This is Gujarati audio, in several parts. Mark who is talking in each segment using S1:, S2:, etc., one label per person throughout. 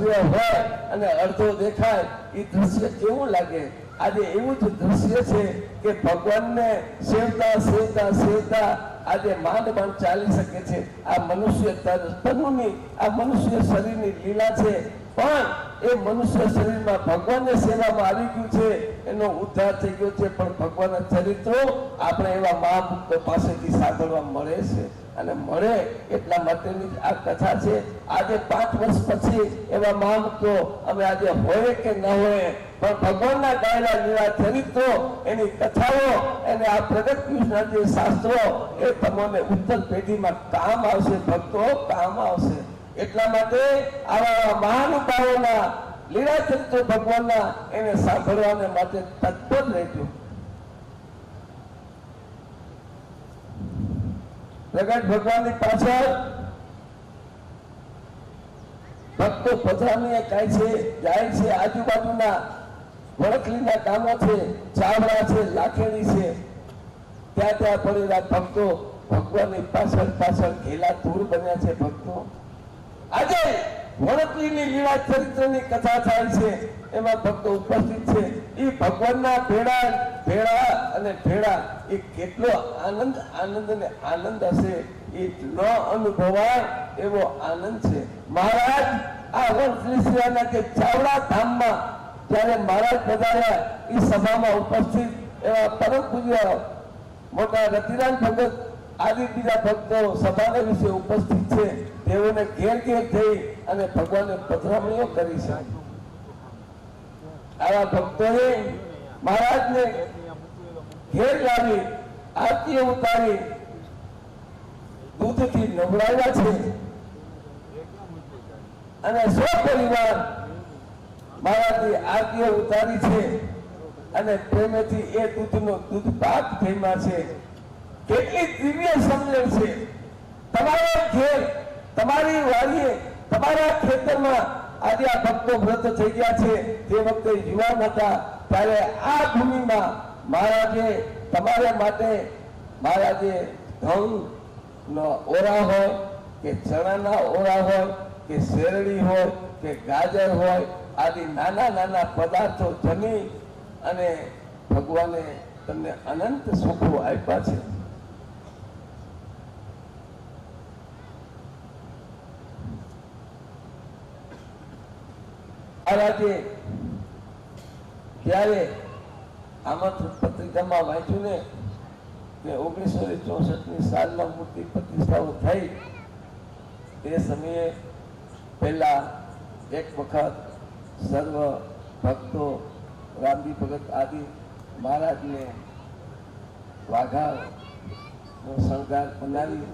S1: સૂર્ય હોય અને અડધો દેખાય એ દ્રશ્ય કેવું લાગે? આજે એવું જ દ્રશ્ય છે કે ભગવાનને સેવતા સેવતા સેવતા આજે માંડ ચાલી શકે છે. આ મનુષ્ય તનુની આ મનુષ્ય શરીરની લીલા છે, પણ એ મનુષ્ય શરીરમાં ભગવાનની સેવામાં આવી ગયું છે, એનો ઉદ્ધાર થઈ ગયો છે. પણ ભગવાનના ચરિત્રો આપણે એવા મહાભક્તો પાસેથી સાંભળવા મળે છે અને મળે એટલા માટેની આ કથા છે. આજે 5 વર્ષ પછી એવા મહાભક્તો અમે આજે હોય કે ન હોય, પણ ભગવાનના ગાયેલા લીલા ચરિત્રો, એની કથાઓ, એને આ પ્રગટ કૃષ્ણના જે શાસ્ત્રો એ તમને ઉત્તર પેઢીમાં કામ આવશે. ભક્તો કામ આવશે. એટલા માટે આવા મહાનુભાવોના લીલા ચરિત્રો ભગવાનના એને સાંભળવાને માટે તત્પર રહેજો. પ્રગટ ભગવાનની પાછળ ભક્તો પધરામણી કાય છે, જાય છે. આજુબાજુના વળકલીના ગામો છે, ચાવડા છે, લાખેડી છે, ત્યાં ત્યાં પડેલા ભક્તો ભગવાનની પાછળ પાછળ ઘેલા ધૂળ બન્યા છે. ભક્તો આજે વળકલીની લીલા ચરિત્રની કથા થાય છે, એમાં ભક્તો ઉપસ્થિત છે. એ ભગવાનના ભેળા અને ભેળા એ કેટલો આનંદ ને આનંદ હશે એ ન અનુભવાય એવો આનંદ છે. મહારાજ આ વણકલીના કે ચાવડા ધામમાં જ્યારે મહારાજ પધાર્યા, એ સભામાં ઉપસ્થિત એવા પરમ પૂજ્ય મોટા રતિરામ ભગત આદિ બીજા ભક્તો સભાના વિશે ઉપસ્થિત છે. તેઓને ઘેર ઘેર થઈ અને ભગવાનને પધરામણીઓ કરી છે. આવા ભક્તોએ મહારાજને ઘેર લાવી આરતીઓ ઉતારી દૂધથી નવડાવ્યા છે અને પરિવાર મહારાજની આરતીઓ ઉતારી છે અને પ્રેમેથી એ દૂધ પાક થઈમાં છે. કેટલી દિવ્ય સમજણ છે! તમારા ઘેર, તમારી વાડીએ, તમારા ખેતરમાં આજે આ ભક્તો વ્રત થઈ ગયા છે. તે વખતે યુવાન હતા ત્યારે આ ભૂમિમાં મહારાજે તમારે માટે મહારાજે ઘઉંનો ઓરા હોય કે ચણાના ઓરા હોય કે શેરડી હોય કે ગાજર હોય, આદિ નાના નાના પદાર્થો જમી અને ભગવાને તમને અનંત સુખો આપ્યા છે. મહારાજે ત્યારે આમંત્રણ પત્રિકામાં વાંચ્યું ને કે 1964ની સાલમાં મૂર્તિ પ્રતિષ્ઠાઓ થઈ. તે સમયે પહેલા એક વખત સર્વ ભક્તો રામજી ભગત આદિ મહારાજને વાઘાનો શણગાર બનાવી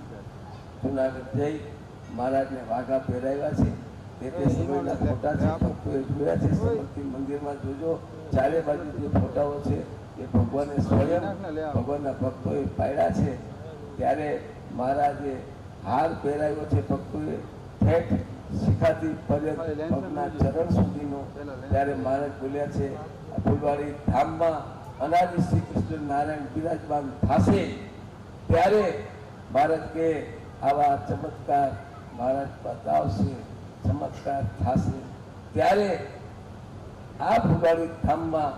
S1: જુનાગઢ જઈ મહારાજને વાઘા પહેરાવ્યા છે. તે સમયના ફોટા છે, ભક્તોએ જોયા છે. સમર્પિત મંદિરમાં જોજો, ચારે બાજુ જે ફોટાઓ છે એ ભગવાને સ્વયં ભગવાનના ભક્તોએ પાડ્યા છે. ત્યારે મહારાજે હાર પહેરાવ્યો છે ભક્તોએ ઠેઠ શિખાથી પગના ચરણ સુધીનો. ત્યારે મહારાજ બોલ્યા છે, ફૂલવાડી ધામમાં અનાદિ શ્રી કૃષ્ણ નારાયણ બિરાજમાન થશે ત્યારે મહારાજ કે આવા ચમત્કાર મહારાજ બતાવશે, ચમત્કાર થશે. ત્યારે આ ફૂલવાડી ધામમાં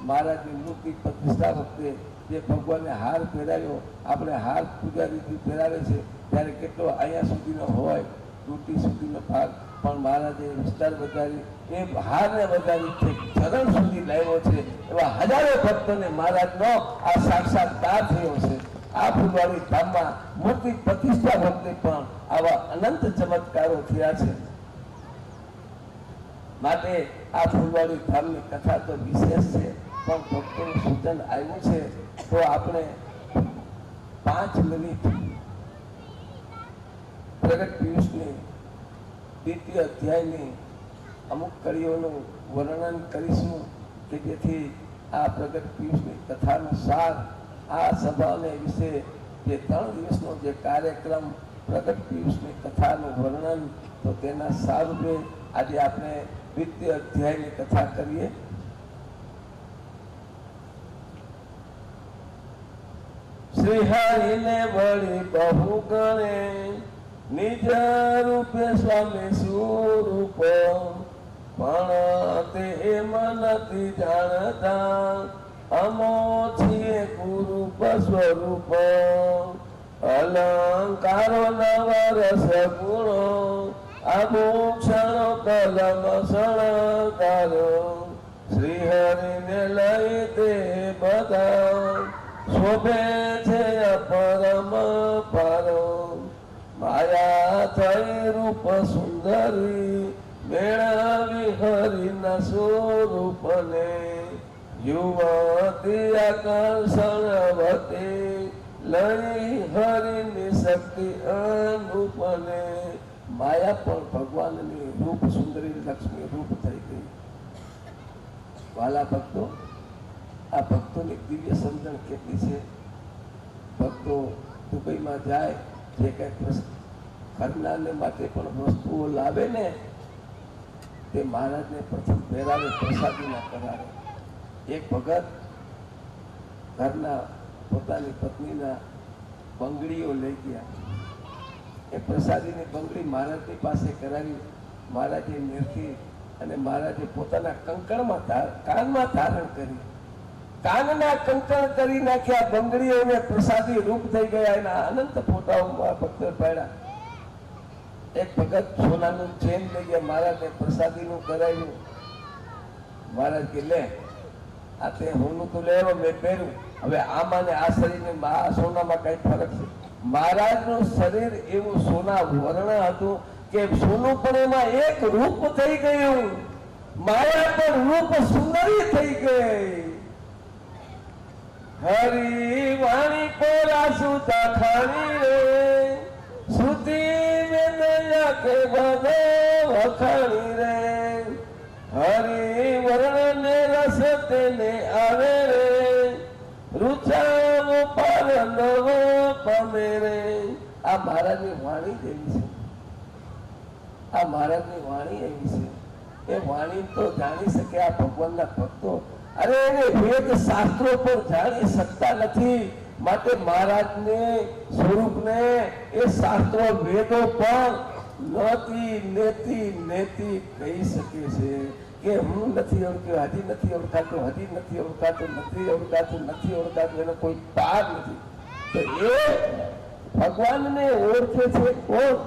S1: મહારાજની મૂર્તિ પ્રતિષ્ઠા વખતે જે ભગવાનને હાર પહેરાવ્યો, આપણે હાર પૂજારીથી પહેરાવે છે, ત્યારે કેટલો અહીંયા સુધીનો હોય, તૂટી સુધીનો ભાગ પણ મહારાજે વિસ્તાર વધારી એ હારને વધારી ચરણ સુધી લાવ્યો છે. એવા હજારો ભક્તોને મહારાજનો આ સાક્ષાત્કાર થયો છે. આ ફૂલવાડી ધામમાં મૂર્તિ પ્રતિષ્ઠા વખતે પણ આવા અનંત ચમત્કારો થયા છે. માટે આ ફૂલવાડી ધામની કથા તો વિશેષ છે, પણ ભક્તોનું સૂચન આવ્યું છે તો આપણે 5 મિનિટ પ્રગટ પિયુષની દ્વિતીય અધ્યાયની અમુક કડીઓનું વર્ણન કરીશું કે જેથી આ પ્રગટ પિયુષની કથાનો સાર આ સભાને વિશે જે 3 દિવસનો જે કાર્યક્રમ પ્રગટ પિયુષની કથાનું વર્ણન, તો તેના સારરૂપે આજે આપણે દ્વિતીય અધ્યાયની કથા કરીએ. શ્રી હરિને વળી બહુ ગણે નિજ રૂપે સ્વામી સ્વરૂપ પણ તે એમ નથી જાણતા અમો છીએ કુરૂપ સ્વરૂપ અલંકારો નવરસ ગુણો આભૂષણો કલમ શણગારો શ્રી હરિને લઈ તે બધા શોભે છે પરમ પારો માયા થઈ રૂપ સુંદરી મેળવી હરિના સ્વરૂપને યુવતી આકર્ષણવતી લઈ હરિની શક્તિ અનુપને માયા પણ ભગવાનની રૂપ સુંદરી લક્ષ્મી રૂપ થઈ ગઈ. વાલા ભક્તો, આ ભક્તોની દિવ્ય સમજણ કેટલી છે. ભક્તો દુબઈમાં જાય, જે કંઈ કરનારને માટે પણ વસ્તુઓ લાવે ને તે મહારાજને પ્રથમ પહેરાવે, પ્રસાદીના કરાવે. એક ભગત ઘરના પોતાની પત્નીના બંગડીઓ લઈ ગયા. એ પ્રસાદીની બંગડી મહારાજની પાસે કરાવી. મહારાજે નિરખી અને મહારાજે પોતાના કંકણમાં કાનમાં ધારણ કરી. કાનના કંકણ કરી નાખ્યા. બંગડીઓને પ્રસાદી રૂપ થઈ ગયા. એના અનંત ફોટાઓ ભક્તો પાડ્યા. એક ભગત સોનાનું ચેન લઈ ગયા, મહારાજને પ્રસાદીનું કરાવ્યું. મહારાજ કે લે, આ તે હોનું તો લેવો, મેં પહેર્યું. હવે આમાં ને આ શરીરને આ સોનામાં કઈ ફરક છે? મહારાજનું શરીર એવું સોના વર્ણ હતું કે સોનું પણ એમાં એક રૂપ થઈ ગયું. માયા પણ રૂપ સુંદરી થઈ ગઈ. હરી વાણી પોરા સુતા ખાણી રે સુતી વેદયા કે બધે વખાણી રે હરી વર્ણ ને રસ તેને આવે રે રૂચાવો પર નવો પમે રે. આ મહારાજની વાણી જેવી છે. આ મહારાજની વાણી એવી છે. એ વાણી તો જાણી શકે આ ભગવાનના ભક્તો. અરે એને વેદ શાસ્ત્રો પણ જાણી શકતા નથી. માટે મહારાજને સ્વરૂપને એ શાસ્ત્રો વેદો પણ નતી નેતી નેતી કહી શકે છે કે હું નથી ઓળખ્યો, હજી નથી ઓળખાતું, હજી નથી ઓળખાતું, નથી ઓળખાતું, નથી ઓળખાતું, એનો કોઈ પાર નથી. તો એ ભગવાનને ઓળખે છે કોણ?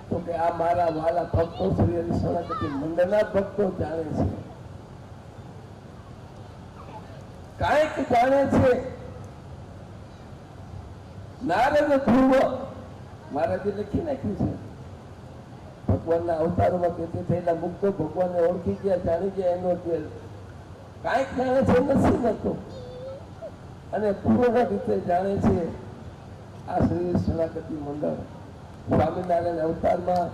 S1: તો કે આ મારા વાલા ભક્તો શ્રી હરિ સણાપતિ મંડળના ભક્તો જાણે છે, કાંઈક જાણે છે. નારદ ધ્રુવ મહારાજે લખી નાખ્યું છે. ભગવાનના અવતારોમાં કે થયેલા મુક્તો ભગવાનને ઓળખી ગયા, જાણી ગયા. એનો કાંઈક જાણે છે, નથી નતો અને પૂર્ણ રીતે જાણે છે. આ શ્રી સણાપતિ મંડળ સ્વામિનારાયણ અવતારમાં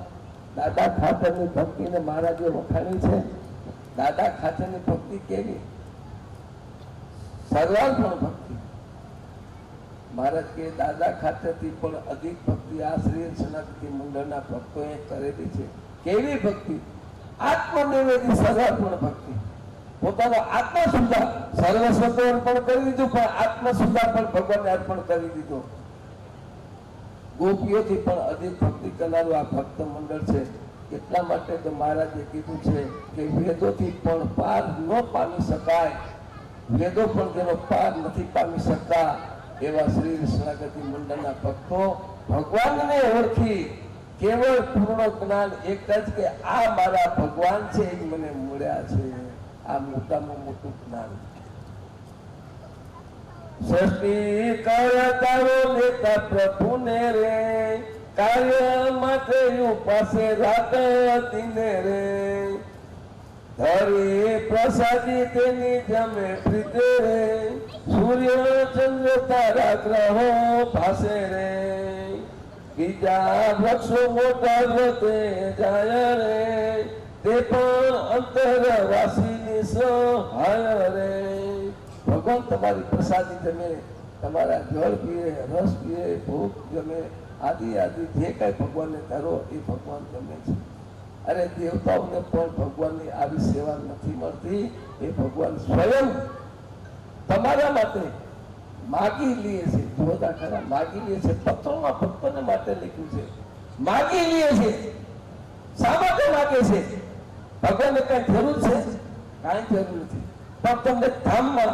S1: દાદા ખાચરની ભક્તિને મહારાજે વખાણી છે. દાદા ખાચરની ભક્તિ કેવી? સર્વાંગણ ભક્તિ. મહારાજ કે દાદા ખાચરથી પણ અધિક ભક્તિ આ શ્રી સણાપતિ મંડળના ભક્તોએ કરેલી છે. કેવી ભક્તિ? આત્મનિવેદી સર્વાર્પણ ભક્તિ. પોતાનો આત્મા સુધા સર્વસ્વ અર્પણ કરી દીધું, પણ આત્મા સુધા પણ ભગવાનને અર્પણ કરી દીધો. ગોપીઓથી પણ અધિક ભક્તિ કરનારું આ ભક્ત મંડળ છે. એટલા માટે તો મહારાજે કીધું છે કે વેદોથી પણ પાર ન પામી શકાય, વેદો પણ તેનો પાર નથી પામી શકતા. એવા શ્રી સણાપતિ મંડળના ભક્તો ભગવાનને ઓળખી કેવળ પૂર્ણ જ્ઞાન એક જ કે આ મારા ભગવાન છે, એ મને મળ્યા છે. આ મોટામાં મોટું જ્ઞાન. સૃષ્ટિ કરતારો લેતા પ્રભુને રે કાર્ય માટે પાસે રાખતીને રે ધરી પ્રસાદી તેની જમે પ્રીતે રે સૂર્ય ચંદ્ર તારા ગ્રહો પાસે રે બીજા વૃક્ષો મોટા વ્રતે જાય રે તે પણ અંતરવાસીની સહાય રે. ભગવાન તમારી પ્રસાદી જમે, તમારા જળ પીએ, રસ પીએ, ભોગ જમે, આદિ આદિ જે કઈ ભગવાનને ધરો એ ભગવાન જમે છે. અરે દેવતાઓને પણ ભગવાનની આવી સેવા નથી મળતી. એ ભગવાન સ્વયં તમારા માટે માગી લે છે. જોતા ખરા, માગી લે છે. પત્રોમાં ભક્તોને માટે લખ્યું છે, માગી લે છે. શા માટે માગે છે? ભગવાનને કઈ જરૂર છે? કાંઈ જરૂર નથી. પણ તમને ધામમાં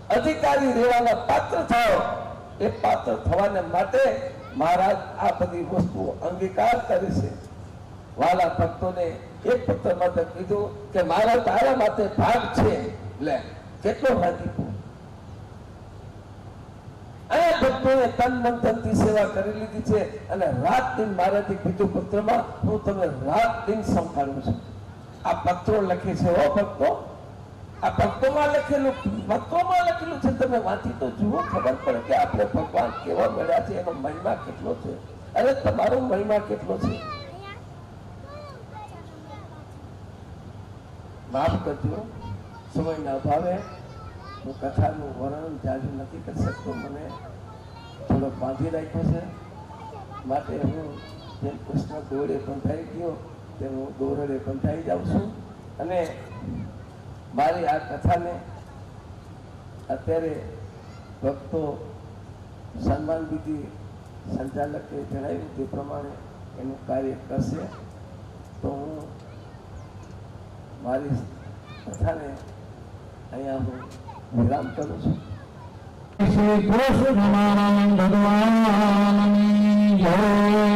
S1: અધિકારી રહેવાના પાત્ર થાઓ. એ પાત્ર થવાને માટે મહારાજ આ બધી વસ્તુઓ અંગીકાર કરે છે. વાલા ભક્તોને એક પત્ર માટે કીધું કે મારા તારા માટે ભાગ છે. લે કેટલો ભાગી. આ ભક્તોએ તન મન ધનથી સેવા કરી લીધી છે અને રાત દિન મહારાજે કીધું પત્રમાં હું તમને રાત દિન સંભાળું છું. આ પત્રો લખે છે હો ભક્તો. આ ભક્તોમાં લખેલું છે. તમે વાંચી તો જુઓ, ખબર પડે કે આપણે ભગવાન કેવા મળ્યા છે, એનો મહિમા કેટલો છે. અરે તમારો મહિમા કેટલો છે. માફ કરજો, સમયના અભાવે હું કથાનું વર્ણન જાજુ નથી કરી શકતો. મને થોડો બાંધી રાખ્યો છે, માટે હું જેમ કૃષ્ણ દોરડે બંધાઈ ગયો તેમ હું દોરડે બંધાઈ જાઉં છું. અને મારી આ કથાને અત્યારે ભક્તો સન્માન વિધિ સંચાલકે જણાવ્યું તે પ્રમાણે એનું કાર્ય કરશે. તો હું મારી કથાને અહીંયા હું વિરામ કરું છું.
S2: શ્રી કૃષ્ણ ભગવાનની જય.